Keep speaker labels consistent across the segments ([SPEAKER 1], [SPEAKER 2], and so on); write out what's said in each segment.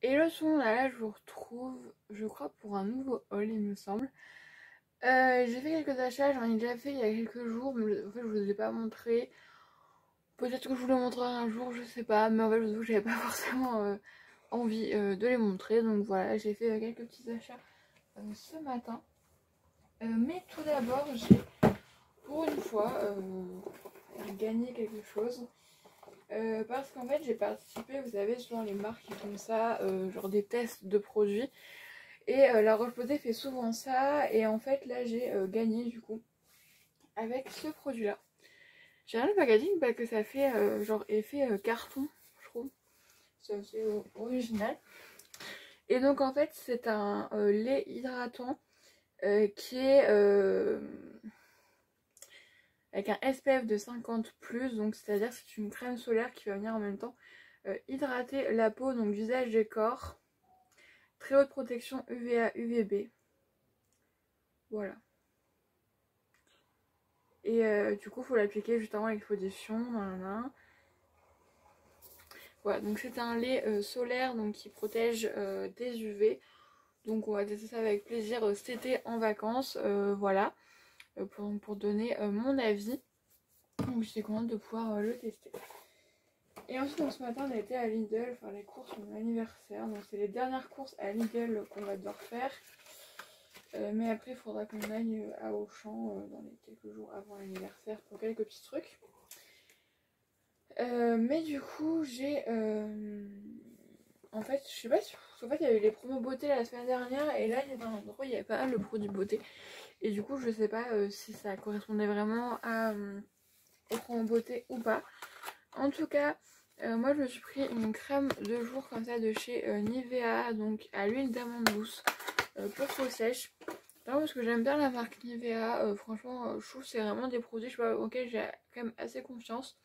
[SPEAKER 1] Et le son là je vous retrouve, je crois, pour un nouveau haul, il me semble. J'ai fait quelques achats, j'en ai déjà fait il y a quelques jours, mais en fait je vous les ai pas montrés. Peut-être que je vous les montrerai un jour, je sais pas, mais en fait je vous avoue que j'avais pas forcément envie de les montrer. Donc voilà, j'ai fait quelques petits achats ce matin. Mais tout d'abord, j'ai pour une fois gagné quelque chose. Parce qu'en fait j'ai participé, vous savez, souvent les marques qui font ça, genre des tests de produits. Et la Roche-Posay fait souvent ça. Et en fait là j'ai gagné du coup avec ce produit là. J'ai rien le packaging parce que ça fait genre effet carton, je trouve. C'est assez original. Et donc en fait c'est un lait hydratant qui est avec un SPF de 50+, donc c'est-à-dire c'est une crème solaire qui va venir en même temps hydrater la peau, donc visage et corps. Très haute protection UVA, UVB. Voilà. Et du coup, il faut l'appliquer juste avant l'exposition. Voilà, donc c'est un lait solaire donc, qui protège des UV. Donc on va tester ça avec plaisir cet été en vacances. Voilà, pour donner mon avis. Donc j'étais contente de pouvoir le tester. Et ensuite, donc, ce matin, on a été à Lidl faire les courses pour mon anniversaire. Donc c'est les dernières courses à Lidl qu'on va devoir faire. Mais après, il faudra qu'on aille à Auchan dans les quelques jours avant l'anniversaire pour quelques petits trucs. Mais du coup, j'ai... en fait, je sais pas si... En fait, il y avait les promos beauté la semaine dernière. Et là, il y a un endroit où il y avait pas mal de produits beauté. Et du coup, je sais pas si ça correspondait vraiment aux promos beauté ou pas. En tout cas, moi, je me suis pris une crème de jour comme ça de chez Nivea. Donc, à l'huile d'amande douce. Pour peau sèche. Non, parce que j'aime bien la marque Nivea, franchement je trouve que c'est vraiment des produits auxquels j'ai quand même assez confiance.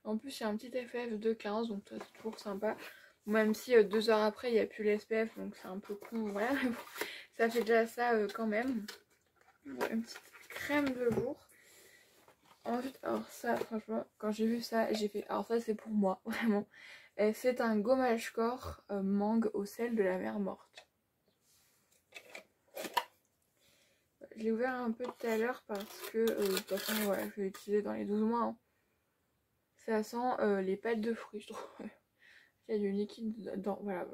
[SPEAKER 1] En plus il y a un petit SPF de 15, donc ça c'est toujours sympa. Même si 2 heures après il n'y a plus l'SPF, donc c'est un peu con, voilà. Ça fait déjà ça quand même. Voilà, une petite crème de jour. Ensuite, alors ça franchement, quand j'ai vu ça, j'ai fait, alors ça c'est pour moi, vraiment. C'est un gommage corps mangue au sel de la mer morte. Je l'ai ouvert un peu tout à l'heure parce que de toute façon voilà, je vais l'utiliser dans les 12 mois. Hein. Ça sent les pâtes de fruits, je trouve. Il y a du liquide dedans. Voilà,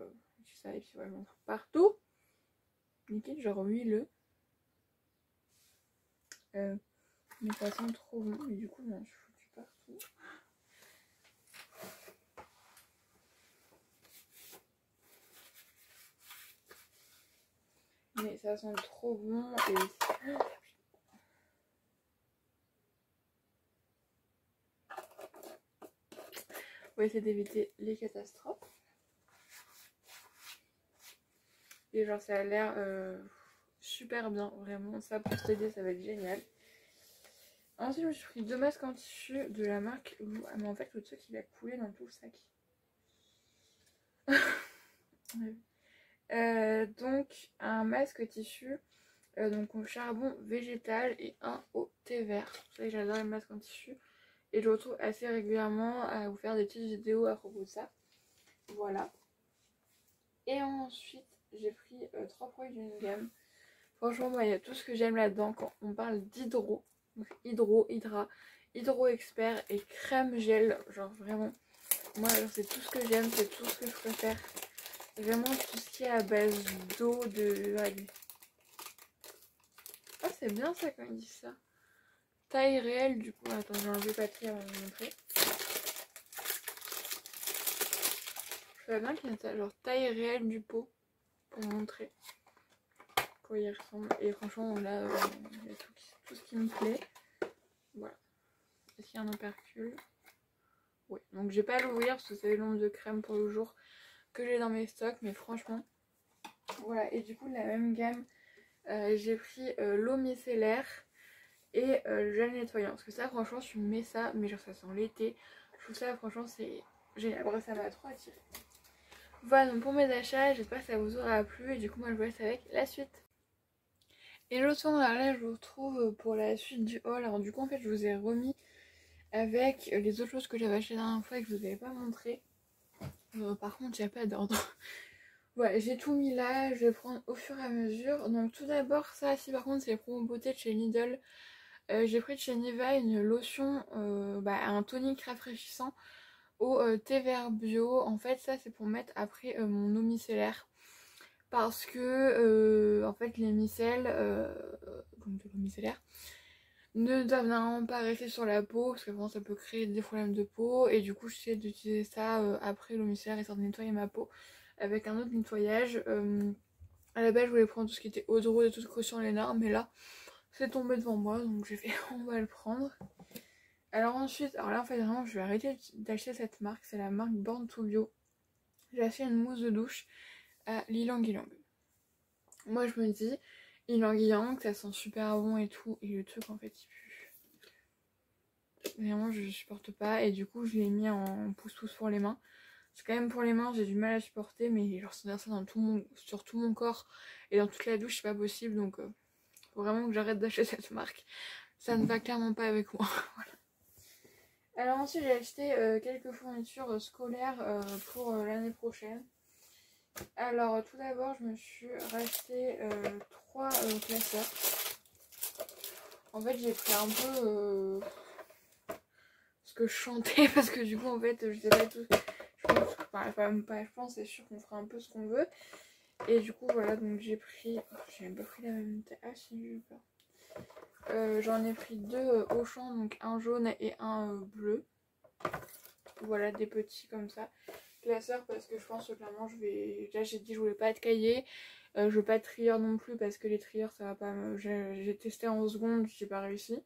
[SPEAKER 1] ça et puis voilà, j'en trouve partout. Liquide genre huileux. Mais ça sent trop bon. Et du coup, j'en suis foutu partout. Mais ça sent trop bon et... On va essayer d'éviter les catastrophes. Et genre ça a l'air super bien, vraiment. Ça pour s'aider, ça va être génial. Ensuite je me suis pris 2 masques en tissu de la marque Lou. Ah mais en fait le truc il a coulé dans tout le sac. Donc un masque tissu donc au charbon végétal et un au thé vert. Vous savez, j'adore les masques en tissu et je retrouve assez régulièrement à vous faire des petites vidéos à propos de ça. Voilà. Et ensuite j'ai pris 3 produits d'une gamme. Franchement moi il y a tout ce que j'aime là-dedans quand on parle d'hydro. Donc hydro expert et crème gel. Genre vraiment, moi c'est tout ce que j'aime, c'est tout ce que je préfère. Vraiment tout ce qui est à base d'eau, de... Ah c'est bien ça quand ils disent ça. Taille réelle du coup. Attends, j'ai enlevé le papier avant de vous montrer. Je sais bien qu'il y a ça, genre taille réelle du pot. Pour montrer quoi il ressemble. Et franchement là, il y a tout ce qui me plaît. Voilà. Est-ce qu'il y a un opercule? Oui. Donc je vais pas l'ouvrir parce que c'est le nombre de crème pour le jour que j'ai dans mes stocks. Mais franchement, voilà. Et du coup de la même gamme, j'ai pris l'eau micellaire et le gel nettoyant. Parce que ça franchement tu mets ça, mais genre ça sent l'été. Je trouve ça franchement c'est génial. Bref, ça m'a trop attiré. Voilà donc pour mes achats, j'espère que ça vous aura plu. Et du coup moi je vous laisse avec la suite. Et l'autre soir là je vous retrouve pour la suite du haul. Alors du coup en fait je vous ai remis avec les autres choses que j'avais achetées la dernière fois et que je vous avais pas montré. Par contre il n'y a pas d'ordre. Ouais, j'ai tout mis là, je vais prendre au fur et à mesure. Donc tout d'abord, ça, si par contre c'est les promos beauté de chez Lidl. J'ai pris de chez Nivea une lotion, un tonique rafraîchissant au thé vert bio. En fait, ça c'est pour mettre après mon eau micellaire. Parce que en fait les micelles, donc de l'eau micellaire, ne doivent normalement pas rester sur la peau parce que vraiment ça peut créer des problèmes de peau. Et du coup j'essaie d'utiliser ça après l'eau micellaire histoire de nettoyer ma peau avec un autre nettoyage. À la base je voulais prendre tout ce qui était eau de rose et tout ce croustillant les larmes, mais là c'est tombé devant moi donc j'ai fait on va le prendre. Alors ensuite, alors là en fait vraiment je vais arrêter d'acheter cette marque, c'est la marque Born to Bio. J'ai acheté une mousse de douche à l'ylang ylang. Moi je me dis ylang ylang ça sent super bon et tout, et le truc en fait il pue. Vraiment je supporte pas, et du coup je l'ai mis en pouce-pouce pour les mains. C'est quand même pour les mains, j'ai du mal à supporter, mais genre sentir ça sur tout mon corps et dans toute la douche c'est pas possible, donc faut vraiment que j'arrête d'acheter cette marque. Ça ne va clairement pas avec moi. Voilà. Alors ensuite j'ai acheté quelques fournitures scolaires pour l'année prochaine. Alors tout d'abord je me suis racheté 3 classeurs. En fait j'ai pris un peu ce que je chantais parce que du coup en fait je sais pas tout. Je pense, je pense c'est sûr qu'on fera un peu ce qu'on veut. Et du coup voilà, donc j'ai pris. J'ai même pas pris la même taille. Ah si, j'ai eu peur. J'en ai pris 2 au champ, donc un jaune et un bleu. Voilà, des petits comme ça. Classeurs parce que je pense que clairement je vais. Là j'ai dit je voulais pas être cahier. Je veux pas être trieur non plus parce que les trieurs ça va pas me. J'ai testé en seconde, j'ai pas réussi.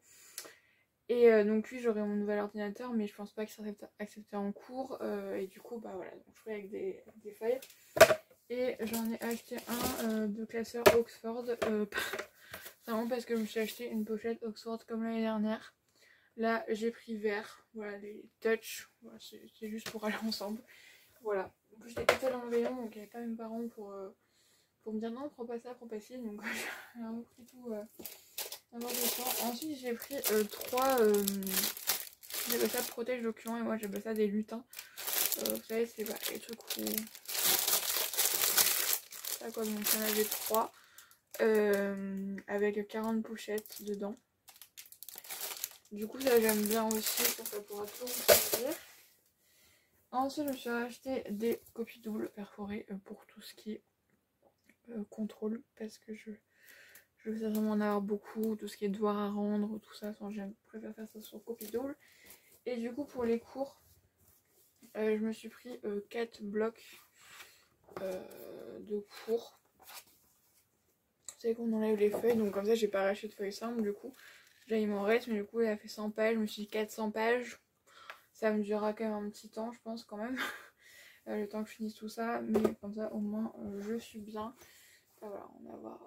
[SPEAKER 1] Et donc lui j'aurai mon nouvel ordinateur, mais je pense pas qu'il sera accepté en cours. Et du coup bah voilà, donc je ferai avec des feuilles. Et j'en ai acheté un de classeur Oxford. C'est vraiment parce que je me suis acheté une pochette Oxford comme l'année dernière. Là j'ai pris vert, voilà les touch, voilà, c'est juste pour aller ensemble. Voilà, en plus j'étais toute seule dans le rayon donc il n'y avait pas mes parents pour me dire non prends pas ça, prends pas ci, donc j'ai vraiment pris tout n'importe quoi. Ensuite j'ai pris 3, j'appelle ça protège documents et moi j'appelle ça des lutins. Vous savez c'est les trucs où... Ça quoi, donc il y en avait 3 avec 40 pochettes dedans. Du coup ça j'aime bien aussi, ça pourra toujours me servir. Ensuite je me suis racheté des copies doubles perforées pour tout ce qui est contrôle, parce que je veux vraiment en avoir beaucoup, tout ce qui est devoir à rendre, tout ça, je préfère faire ça sur copie double. Et du coup pour les cours, je me suis pris 4 blocs de cours. Vous savez qu'on enlève les feuilles, donc comme ça j'ai pas racheté de feuilles simples du coup. Là il m'en reste, mais du coup il a fait 100 pages, je me suis dit 400 pages. Ça me durera quand même un petit temps je pense quand même. Le temps que je finisse tout ça, mais comme ça au moins je suis bien. Voilà, on va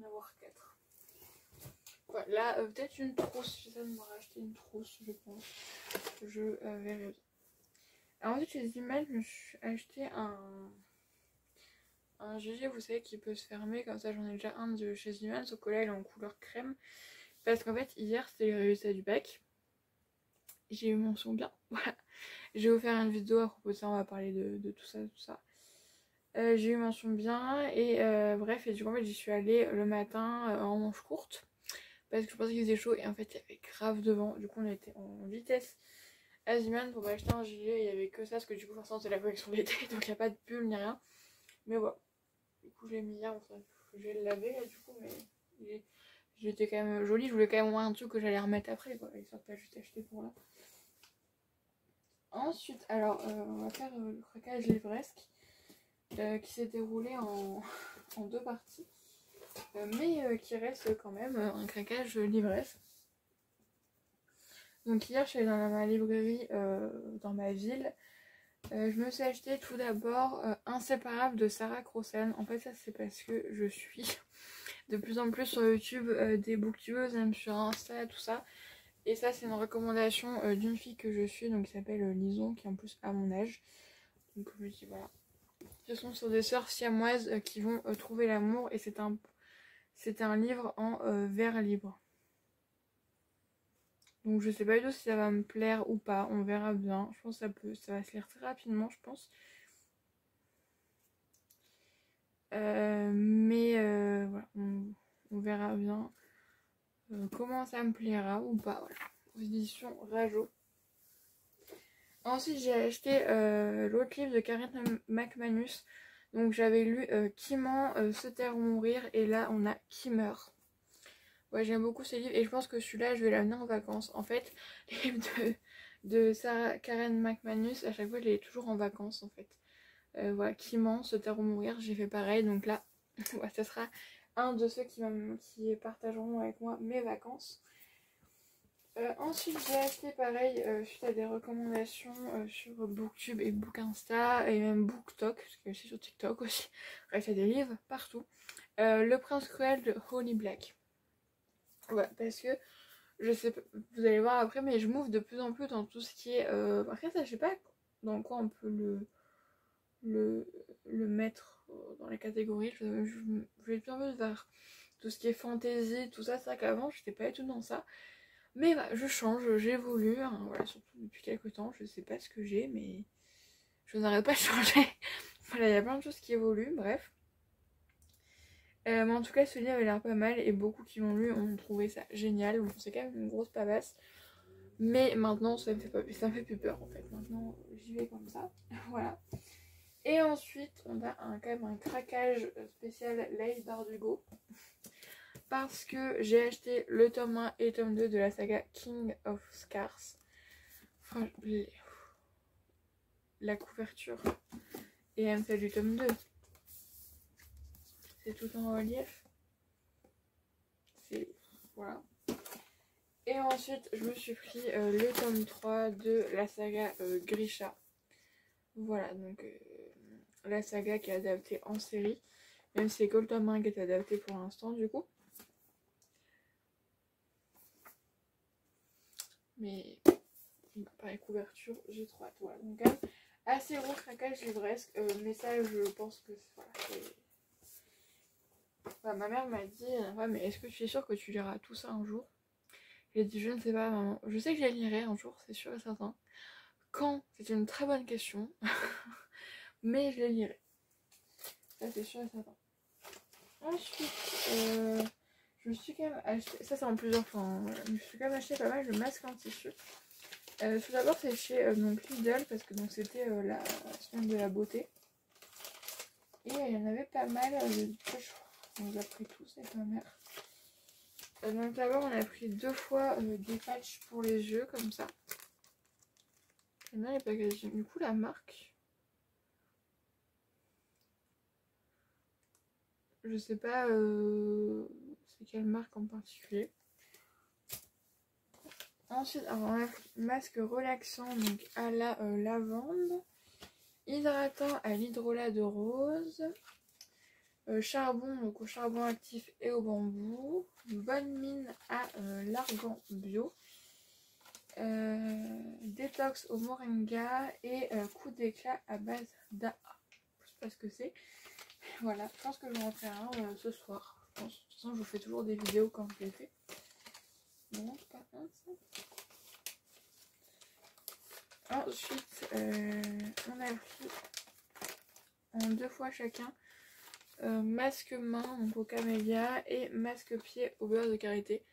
[SPEAKER 1] avoir 4. Voilà, là peut-être une trousse, j'essaie de me racheter une trousse je pense. Je verrai bien. Alors ensuite chez Zimmel je me suis acheté un GG, vous savez, qui peut se fermer, comme ça j'en ai déjà un de chez Zimmel, sauf que là il est en couleur crème. Parce qu'en fait hier c'était les résultats du bac. J'ai eu mention bien, voilà. Je vais vous faire une vidéo à propos de ça, on va parler de tout ça, tout ça. J'ai eu mention bien et bref, et du coup en fait j'y suis allée le matin en manche courte. Parce que je pensais qu'il faisait chaud et en fait il y avait grave de vent. Du coup on était en vitesse à Zimmel pour m'acheter un gilet, il n'y avait que ça, parce que du coup forcément c'est la collection d'été, donc il n'y a pas de pull ni rien. Mais voilà. Du coup je l'ai mis hier, enfin, je vais le laver là du coup, mais j'étais quand même jolie, je voulais quand même avoir un truc que j'allais remettre après quoi, histoire de pas juste acheter pour là. Ensuite, alors on va faire le craquage livresque qui s'est déroulé en 2 parties, mais qui reste quand même un craquage livresque. Donc hier je suis allée dans ma librairie dans ma ville. Je me suis acheté tout d'abord Inséparable de Sarah Crossen. En fait ça c'est parce que je suis de plus en plus sur YouTube des booktubeuses, même sur Insta, tout ça. Et ça c'est une recommandation d'une fille que je suis, donc qui s'appelle Lison, qui est en plus à mon âge. Donc je me dis voilà. Ce sont sur des sœurs siamoises qui vont trouver l'amour, et c'est un livre en vers libre. Donc je sais pas du tout si ça va me plaire ou pas, on verra bien. Je pense que ça va se lire très rapidement je pense. Voilà, on verra bien comment ça me plaira ou pas. Voilà, aux éditions Rajo. Ensuite j'ai acheté l'autre livre de Karen McManus. Donc j'avais lu Qui ment, se taire ou mourir, et là on a Qui meurt. Ouais, j'aime beaucoup ce livre et je pense que celui-là je vais l'amener en vacances. En fait, les livres de Karen McManus, à chaque fois je les ai toujours en vacances en fait. Voilà, Qui ment, se taire ou mourir, j'ai fait pareil. Donc là, ouais, ça sera un de ceux qui partageront avec moi mes vacances. Ensuite j'ai acheté pareil suite à des recommandations sur Booktube et Bookinsta et même BookTok, parce que c'est sur TikTok aussi. Bref, il y a des livres partout. Le Prince Cruel de Holly Black. Ouais, parce que je sais pas, vous allez voir après, mais je m'ouvre de plus en plus dans tout ce qui est. Après ça, je sais pas dans quoi on peut le mettre dans les catégories. Je vais de plus en plus vers tout ce qui est fantasy, tout ça. C'est vrai qu'avant, j'étais pas du tout dans ça. Mais bah, je change, j'évolue, hein, voilà, surtout depuis quelques temps, je sais pas ce que j'ai, mais je n'arrête pas de changer. Voilà, il y a plein de choses qui évoluent, bref. Mais en tout cas, ce livre avait l'air pas mal et beaucoup qui l'ont lu ont trouvé ça génial. Bon, c'est quand même une grosse pavasse, mais maintenant ça me fait plus peur en fait. Maintenant, j'y vais comme ça, voilà. Et ensuite, on a quand même un craquage spécial Laïs Bardugo. Parce que j'ai acheté le tome 1 et le tome 2 de la saga King of Scars. Enfin, la couverture et même celle du tome 2. C'est tout en relief. C'est... Voilà. Et ensuite, je me suis pris le tome 3 de la saga Grisha. Voilà, donc la saga qui est adaptée en série. Même si c'est que le tome 1 qui est adapté pour l'instant, du coup. Mais pareil, couverture, j'ai trop hâte. Voilà, donc quand même assez gros craquage livresque. Mais ça, je pense que voilà, c'est... Enfin, ma mère m'a dit ouais, mais est-ce que tu es sûre que tu liras tout ça un jour? J'ai dit je ne sais pas maman. Je sais que je les lirai un jour, c'est sûr et certain. Quand? C'est une très bonne question. Mais je les lirai. Ça c'est sûr et certain. Ensuite, je me suis quand même acheté... Ça c'est en plusieurs fois. Hein. Je me suis quand même acheté pas mal de masques en tissu. Tout d'abord c'est chez donc Lidl parce que c'était la semaine de la beauté. Et il y en avait pas mal on les a pris tous avec ma mère. Donc d'abord on a pris 2 fois des patchs pour les yeux comme ça. J'aime bien les packaging. Du coup la marque, je sais pas c'est quelle marque en particulier. Ensuite alors, on a pris masque relaxant donc à la lavande, hydratant à l'hydrolat de rose, charbon donc au charbon actif et au bambou, bonne mine à l'argan bio, détox au moringa et coup d'éclat à base d'AA. Je sais pas ce que c'est. Voilà, je pense que je vais en faire un ce soir. Je pense. De toute façon, je vous fais toujours des vidéos quand je les fais. Non, c'est pas un ça. Ensuite, on a pris en 2 fois chacun masque main donc au camélia et masque pied au beurre de karité.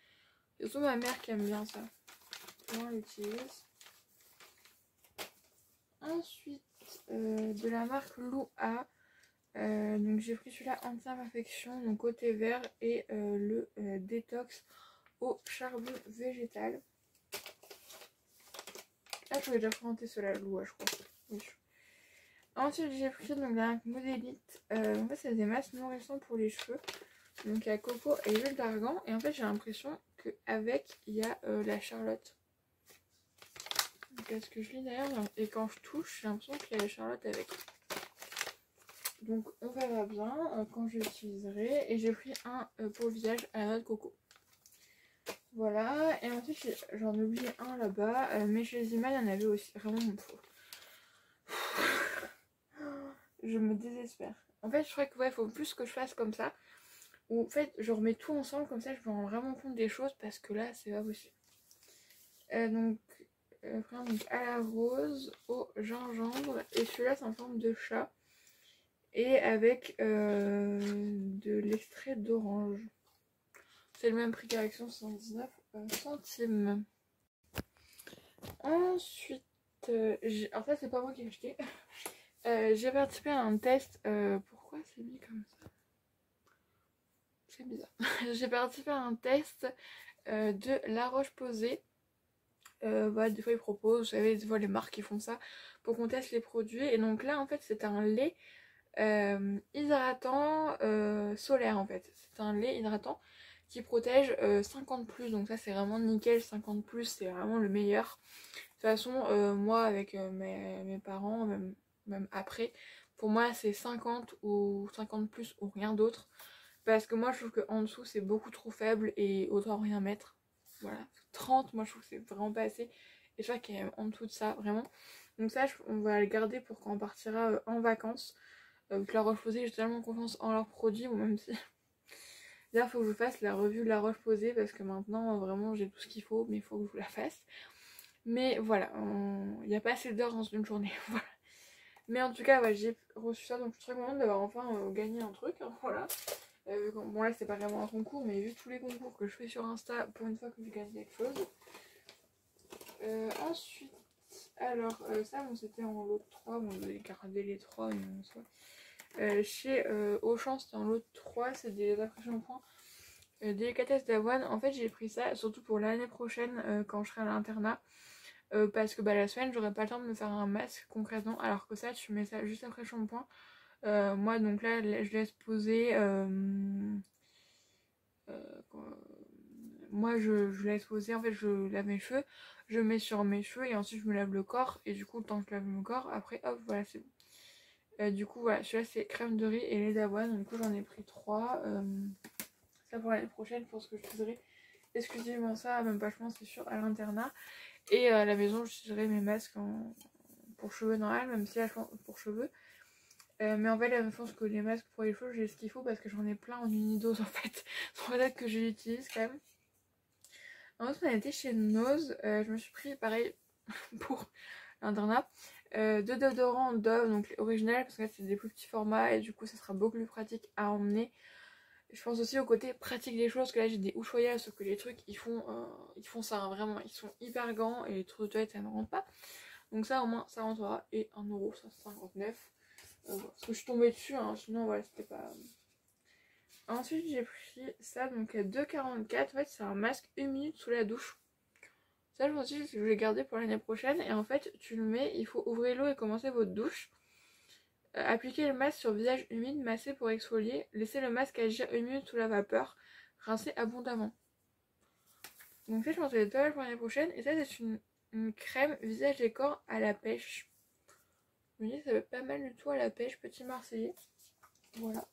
[SPEAKER 1] C'est surtout ma mère qui aime bien ça. On l'utilise. Ensuite, de la marque Loua. Donc j'ai pris celui-là anti-infection, donc au thé vert et le détox au charbon végétal. Ah, je vous ai déjà présenté cela, Loua, je crois. Oui. Ensuite, j'ai pris donc la marque Modélite. En fait, c'est des masques nourrissants pour les cheveux. Donc il y a coco et huile d'argan. Et en fait, j'ai l'impression qu'avec, il y a la Charlotte. Qu'est-ce que je lis d'ailleurs? Et quand je touche, j'ai l'impression qu'il y a la Charlotte avec. Donc on verra bien quand je l'utiliserai. Et j'ai pris un pour le visage à la noix de coco. Voilà. Et ensuite j'en ai oublié un là-bas. Mais chez Zima il y en avait aussi. Vraiment je me désespère. En fait je crois que ouais, faut plus que je fasse comme ça. Ou en fait je remets tout ensemble comme ça je me rends vraiment compte des choses. Parce que là c'est pas possible. Donc à la rose, au gingembre. Et celui-là c'est en forme de chat. et avec de l'extrait d'orange. C'est le même prix qu'Action, 79 centimes. Ensuite, en fait c'est pas moi qui ai acheté. J'ai participé à un test. Pourquoi c'est mis comme ça? C'est bizarre. J'ai participé à un test de La Roche-Posay. Des fois ils proposent, vous savez, des fois les marques qui font ça pour qu'on teste les produits. Et donc là en fait c'est un lait hydratant solaire en fait. C'est un lait hydratant qui protège 50+, donc ça c'est vraiment nickel. 50+, c'est vraiment le meilleur. De toute façon moi avec mes parents, même après, pour moi c'est 50 ou 50+ ou rien d'autre. Parce que moi je trouve qu'en dessous c'est beaucoup trop faible et autant rien mettre. Voilà, 30 moi je trouve que c'est vraiment pas assez. Et je crois qu'il y a même en dessous de ça vraiment. Donc ça on va le garder pour quand on partira en vacances. Donc La Roche-Posay, j'ai tellement confiance en leurs produits, ou même si... D'ailleurs il faut que je fasse la revue de La Roche-Posay parce que maintenant vraiment j'ai tout ce qu'il faut, mais il faut que je vous la fasse. Mais voilà, il n'y a pas assez d'heures dans une journée. Voilà. Mais en tout cas ouais, j'ai reçu ça, donc je suis très contente d'avoir enfin gagné un truc, hein, voilà. Bon là c'est pas vraiment un concours, mais vu tous les concours que je fais sur Insta, pour une fois que je gagne quelque chose. Ensuite, alors ça bon c'était en lot 3, bon je vais garder les 3 mais en soit. Chez Auchan c'était en lot 3, c'est des après-shampoings délicatesse d'avoine. En fait j'ai pris ça surtout pour l'année prochaine quand je serai à l'internat. Parce que la semaine j'aurai pas le temps de me faire un masque concrètement, alors que ça tu mets ça juste après shampoing. Moi donc là je laisse poser moi je laisse poser, en fait je lave mes cheveux, je mets sur mes cheveux et ensuite je me lave le corps, et du coup le temps que je lave mon corps après hop voilà c'est bon. Du coup voilà, celui-là c'est crème de riz et lait d'avoine, du coup j'en ai pris 3. Ça pour l'année prochaine je pense que j'utiliserai exclusivement ça, même pas je pense c'est sûr, à l'internat. Et à la maison j'utiliserai mes masques pour cheveux normal, même si là je pense pour cheveux. Mais en fait je pense que les masques pour les cheveux j'ai ce qu'il faut parce que j'en ai plein en unidose en fait. C'est pour ça que je l'utilise quand même. Ensuite on a été chez Nose, je me suis pris pareil pour l'internat. Deux déodorants Dove, donc original parce que là c'est des plus petits formats et du coup ça sera beaucoup plus pratique à emmener. Je pense aussi au côté pratique des choses, que là j'ai des Ushuaïa, sauf que les trucs ils font ça hein, vraiment, ils sont hyper grands et les trous de toilette ça ne rentre pas. Donc ça au moins ça rentrera, et 1€, ça c'est 59. Voilà. Parce que je suis tombée dessus, hein, sinon voilà c'était pas... Ensuite j'ai pris ça, donc à 2,44, en fait c'est un masque 1 minute sous la douche. Ça je me suis dit que je vais garder pour l'année prochaine, et en fait tu le mets, il faut ouvrir l'eau et commencer votre douche. Appliquez le masque sur visage humide, masser pour exfolier. Laissez le masque agir 1 minute sous la vapeur. Rincez abondamment. Donc ça je pense que ça va être pas mal pour l'année prochaine. Et ça c'est une crème visage et corps à la pêche. Je me dis ça va être pas mal du tout à la pêche, petit marseillais. Voilà.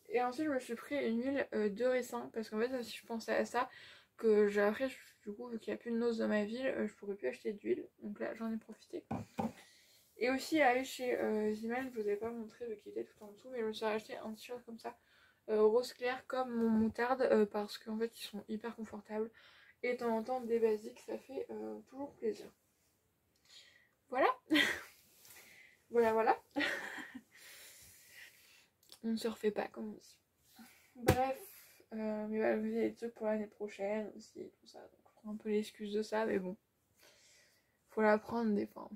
[SPEAKER 1] Et ensuite je me suis pris une huile de ricin. Parce qu'en fait si je pensais à ça, que j'ai après du coup vu qu'il n'y a plus de Nose dans ma ville, je pourrais plus acheter d'huile. Donc là j'en ai profité. Et aussi aller chez Zimal, je vous avais pas montré vu qu'il était tout en dessous, mais je me suis acheté un t-shirt comme ça, rose clair comme mon moutarde, parce qu'en fait ils sont hyper confortables. Et de temps en temps des basiques, ça fait toujours plaisir. Voilà. Voilà. On ne se refait pas comme on dit. Bref, mais voilà, je me dis des trucs pour l'année prochaine aussi, tout ça. Donc je prends un peu l'excuse de ça, mais bon. Faut la prendre des fois.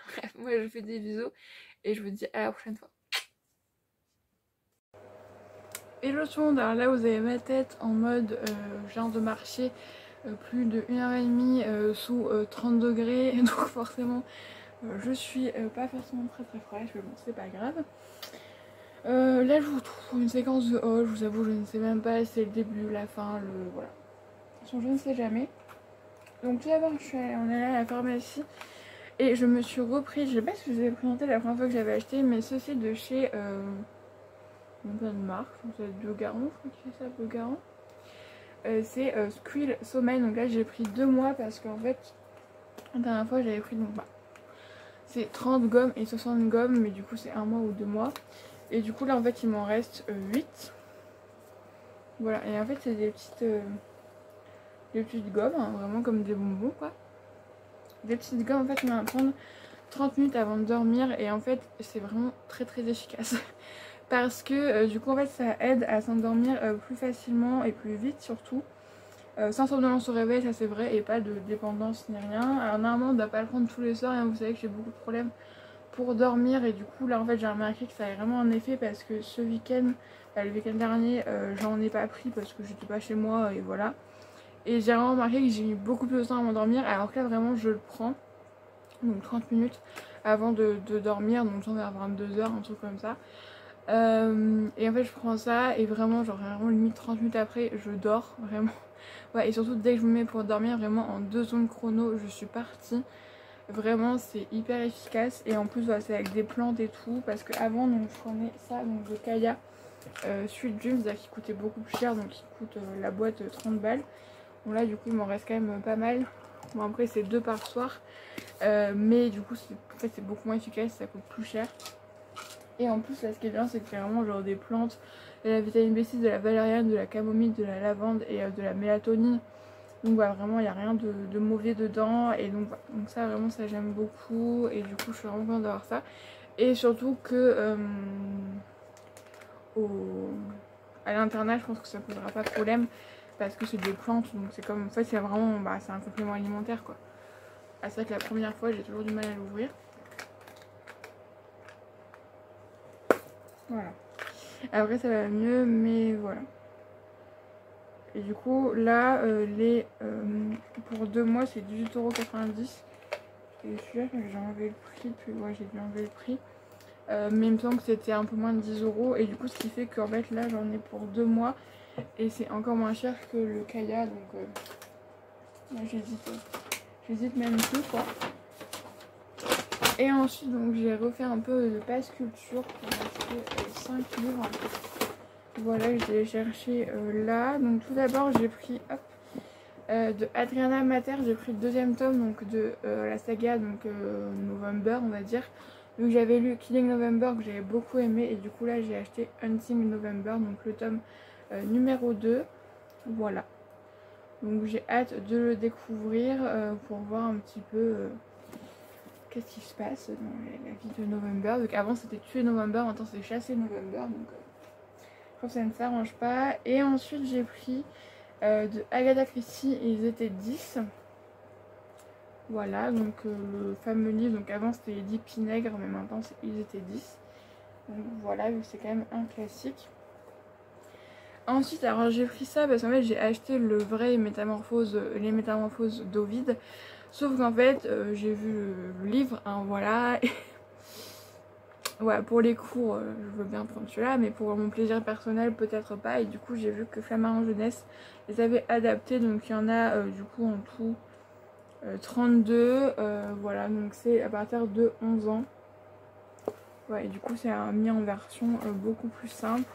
[SPEAKER 1] Bref, moi je vous fais des bisous et je vous dis à la prochaine fois. Hello tout le monde, alors là vous avez ma tête en mode je viens de marcher plus de 1h30 sous 30 degrés, donc forcément je suis pas forcément très fraîche, mais bon c'est pas grave. Là je vous trouve une séquence de haul, je vous avoue je ne sais même pas si c'est le début, la fin, voilà. De toute façon je ne sais jamais. Donc tout d'abord on est allé à la pharmacie et je me suis repris, je sais pas si je vous avais présenté la première fois que j'avais acheté, mais ceci de chez... même pas de marque, je pense que c'est Biogarant, je crois qu'il fait ça, Biogarant. C'est Squill Sommeil, donc là j'ai pris 2 mois parce qu'en fait la dernière fois j'avais pris donc c'est 30 gommes et 60 gommes, mais du coup c'est 1 mois ou 2 mois. Et du coup là en fait il m'en reste 8. Voilà, et en fait c'est des petites gommes, hein, vraiment comme des bonbons quoi. Des petites gommes en fait mais à prendre 30 minutes avant de dormir et en fait c'est vraiment très très efficace. Parce que du coup en fait ça aide à s'endormir plus facilement et plus vite surtout. Sans somnolence au réveil, ça c'est vrai, et pas de dépendance ni rien. Alors normalement on ne doit pas le prendre tous les soirs, hein, vous savez que j'ai beaucoup de problèmes pour dormir et du coup là en fait j'ai remarqué que ça avait vraiment un effet parce que ce week-end, le week-end dernier j'en ai pas pris parce que j'étais pas chez moi et voilà. Et j'ai vraiment remarqué que j'ai mis beaucoup plus de temps à m'endormir alors que là vraiment je le prends, donc 30 minutes avant de dormir, donc genre vers 22 h, un truc comme ça. Et en fait je prends ça et vraiment genre vraiment limite 30 minutes après je dors vraiment. Ouais, et surtout dès que je me mets pour dormir vraiment en 2 secondes chrono je suis partie. Vraiment c'est hyper efficace et en plus voilà, c'est avec des plantes et tout parce qu'avant donc je prenais ça donc de Kaya Sweet Dreams là, qui coûtait beaucoup plus cher, donc qui coûte la boîte 30 balles. Bon là du coup il m'en reste quand même pas mal. Bon après c'est 2 par soir mais du coup en fait c'est beaucoup moins efficace, ça coûte plus cher. Et en plus là ce qui est bien c'est que c'est vraiment genre des plantes, de la vitamine B6, de la valériane, de la camomille, de la lavande et de la mélatonine. Donc voilà, vraiment il n'y a rien de mauvais dedans et donc, voilà. Donc ça vraiment ça j'aime beaucoup et du coup je suis vraiment contente d'avoir ça. Et surtout que à l'internat je pense que ça posera pas de problème parce que c'est des plantes, donc c'est comme en fait c'est vraiment c'est un complément alimentaire quoi. Ah, c'est vrai que la première fois j'ai toujours du mal à l'ouvrir. Voilà. Après ça va mieux mais voilà. Et du coup là pour 2 mois c'est 18,90 €. Et celui-là j'ai enlevé le prix, puis ouais j'ai dû enlever le prix. Mais il me semble que c'était un peu moins de 10 € et du coup ce qui fait qu'en fait là j'en ai pour 2 mois et c'est encore moins cher que le Kaya, donc là, j'hésite même plus quoi. Et ensuite donc j'ai refait un peu de passe culture pour acheter 5 livres. Voilà, je les ai cherchés là. Donc tout d'abord j'ai pris de Adriana Mater, j'ai pris le 2e tome donc de la saga donc November on va dire. Donc j'avais lu Killing November que j'avais beaucoup aimé et du coup là j'ai acheté Hunting November, donc le tome numéro 2. Voilà. Donc j'ai hâte de le découvrir pour voir un petit peu qu'est-ce qui se passe dans la vie de November. Donc avant c'était tuer November, maintenant c'est chasser November. Donc je trouve que ça ne s'arrange pas. Et ensuite j'ai pris de Agatha Christie, ils étaient 10. Voilà, donc le fameux livre, donc avant c'était les 10 petits nègres, mais maintenant ils étaient 10. Donc voilà, vu que c'est quand même un classique. Ensuite, alors j'ai pris ça parce qu'en fait j'ai acheté le vrai les métamorphoses d'Ovide. Sauf qu'en fait j'ai vu le livre, hein, voilà. Voilà, pour les cours je veux bien prendre celui-là, mais pour mon plaisir personnel peut-être pas. Et du coup j'ai vu que Flammarion Jeunesse les avait adaptés, donc il y en a du coup en tout 32, voilà, donc c'est à partir de 11 ans. Ouais, et du coup c'est mis en version beaucoup plus simple.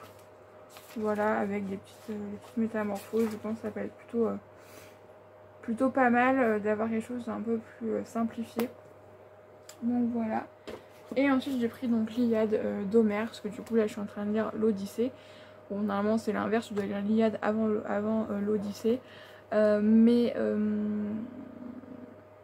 [SPEAKER 1] Voilà, avec des petites métamorphoses. Je pense que ça peut être plutôt pas mal d'avoir quelque chose d'un peu plus simplifié. Donc voilà. Et ensuite j'ai pris donc l'Iliade d'Homère, parce que du coup là je suis en train de lire l'Odyssée. Bon, normalement c'est l'inverse, tu dois lire l'Iliade avant l'Odyssée.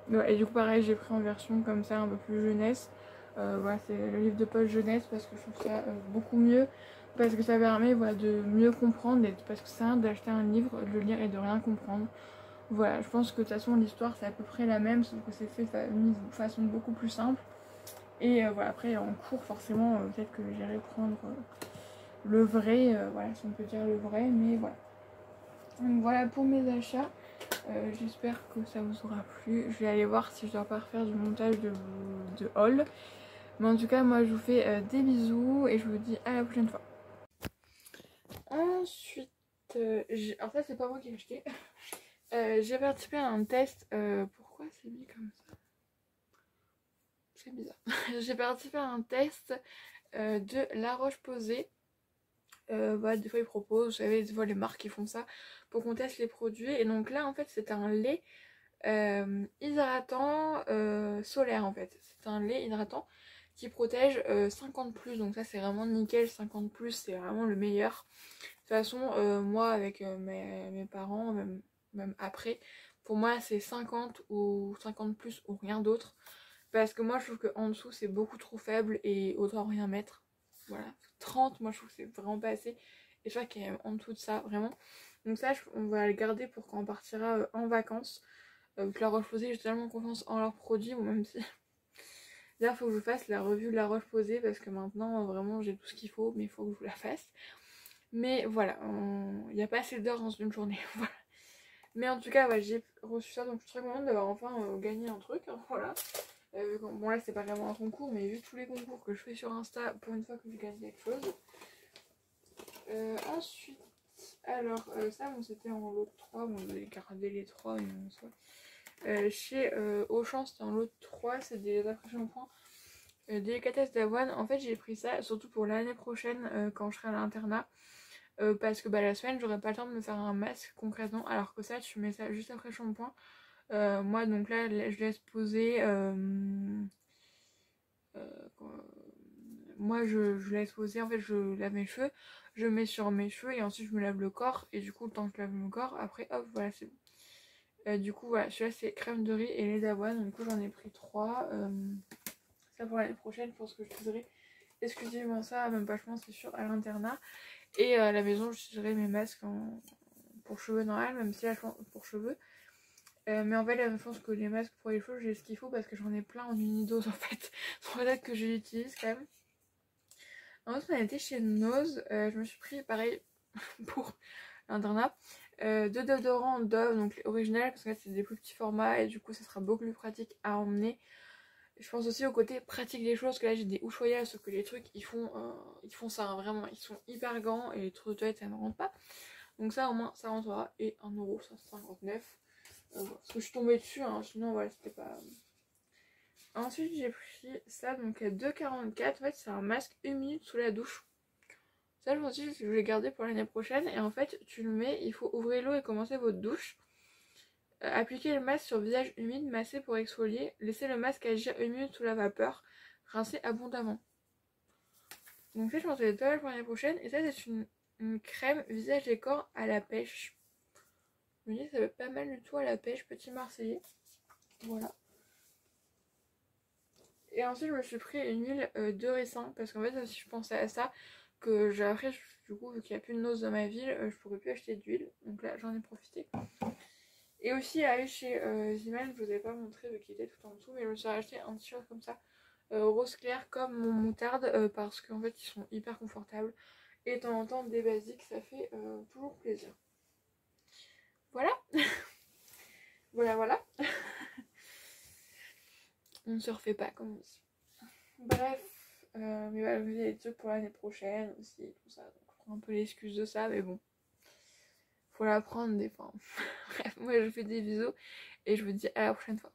[SPEAKER 1] Ouais, et du coup pareil j'ai pris en version comme ça un peu plus jeunesse. Voilà, c'est le livre de poche jeunesse parce que je trouve ça beaucoup mieux, parce que ça permet voilà, de mieux comprendre, parce que c'est rien d'acheter un livre, de le lire et de rien comprendre. Voilà, je pense que de toute façon l'histoire c'est à peu près la même, sauf que c'est fait de façon beaucoup plus simple. Et voilà, après en cours forcément peut-être que j'irai prendre le vrai, voilà si on peut dire le vrai, mais voilà. Donc voilà pour mes achats. J'espère que ça vous aura plu. Je vais aller voir si je dois pas refaire du montage de haul. Mais en tout cas moi je vous fais des bisous et je vous dis à la prochaine fois. Ensuite, en fait c'est pas moi qui ai acheté. J'ai participé à un test. Pourquoi c'est mis comme ça? C'est bizarre. J'ai participé à un test de La Roche-Posay. Voilà, des fois ils proposent, vous savez, des fois les marques qui font ça pour qu'on teste les produits. Et donc là en fait c'est un lait hydratant solaire en fait. C'est un lait hydratant qui protège 50+, donc ça c'est vraiment nickel. 50+, c'est vraiment le meilleur. De toute façon moi avec mes parents, même après, pour moi c'est 50 ou 50+ ou rien d'autre. Parce que moi je trouve qu'en dessous c'est beaucoup trop faible et autant rien mettre. Voilà, 30 moi je trouve que c'est vraiment pas assez. Et je crois qu'il y a même en dessous de ça vraiment. Donc ça on va le garder pour quand on partira en vacances. Donc la Roche-Posay, j'ai tellement confiance en leurs produits, ou même si... D'ailleurs il faut que je fasse la revue de la Roche-Posay parce que maintenant vraiment j'ai tout ce qu'il faut, mais il faut que je vous la fasse. Mais voilà, il n'y a pas assez d'heures dans une journée. Voilà. Mais en tout cas, ouais, j'ai reçu ça, donc je suis très contente d'avoir enfin gagné un truc. Hein, voilà. Bon, là, c'est pas vraiment un concours, mais vu tous les concours que je fais sur Insta, pour une fois que je gagne quelque chose. Ensuite, alors, ça, bon, c'était en lot 3. Bon, j'ai gardé les 3, mais bon, soit. Chez Auchan, c'était en lot 3, c'est des après-shampoings. Délicatesse d'avoine. En fait, j'ai pris ça surtout pour l'année prochaine quand je serai à l'internat. Parce que la semaine j'aurai pas le temps de me faire un masque concrètement, alors que ça tu mets ça juste après shampoing. Moi donc là je laisse poser moi je laisse poser, en fait je lave mes cheveux, je mets sur mes cheveux et ensuite je me lave le corps, et du coup le temps que je lave mon corps après hop voilà c'est bon. Du coup voilà, celui-là c'est crème de riz et lait d'avoine, du coup j'en ai pris 3. Ça pour l'année prochaine je pense que j'utiliserai exclusivement ça, même pas je pense c'est sûr, à l'internat. Et à la maison j'utiliserai mes masques pour cheveux normal, même si là je pense pour cheveux. Mais en fait là, je pense que les masques pour les cheveux j'ai ce qu'il faut parce que j'en ai plein en unidose en fait. C'est pour ça que je l'utilise quand même. Ensuite on a été chez Nose, je me suis pris pareil pour l'internat. Deux déodorants Dove, donc original parce que là c'est des plus petits formats et du coup ça sera beaucoup plus pratique à emmener. Je pense aussi au côté pratique des choses, que là j'ai des Ushuaïa, sauf que les trucs ils font ça hein, vraiment, ils sont hyper grands et les trucs de toilette ça ne rentre pas. Donc ça au moins ça rentrera, et 1,59€. Parce que je suis tombée dessus, hein, sinon voilà c'était pas... Ensuite j'ai pris ça, donc à 2,44€, en fait c'est un masque 1 minute sous la douche. Ça je me suis dit que je vais garder pour l'année prochaine, et en fait tu le mets, il faut ouvrir l'eau et commencer votre douche. Appliquez le masque sur visage humide, masser pour exfolier. Laissez le masque agir 1 minute sous la vapeur. Rincez abondamment. Donc ça je pense que c'est pas mal pour l'année prochaine. Et ça c'est une crème visage et corps à la pêche. Je me dis ça va être pas mal du tout à la pêche, petit marseillais. Voilà. Et ensuite je me suis pris une huile de ricin. Parce qu'en fait aussi je pensais à ça. Que j'ai après du coup vu qu'il n'y a plus de Nose dans ma ville, je pourrais plus acheter d'huile. Donc là j'en ai profité. Et aussi aller chez Ziman, je vous avais pas montré vu qu'il était tout en dessous, mais je me suis acheté un t-shirt comme ça, rose clair comme mon moutarde, parce qu'en fait ils sont hyper confortables. Et de temps en temps des basiques, ça fait toujours plaisir. Voilà. Voilà. On ne se refait pas comme on dit. Bref, mais voilà, je vous ai des trucs pour l'année prochaine aussi, tout ça. Donc je prends un peu l'excuse de ça, mais bon. Faut la prendre des fois. Bref, moi je vous fais des bisous et je vous dis à la prochaine fois.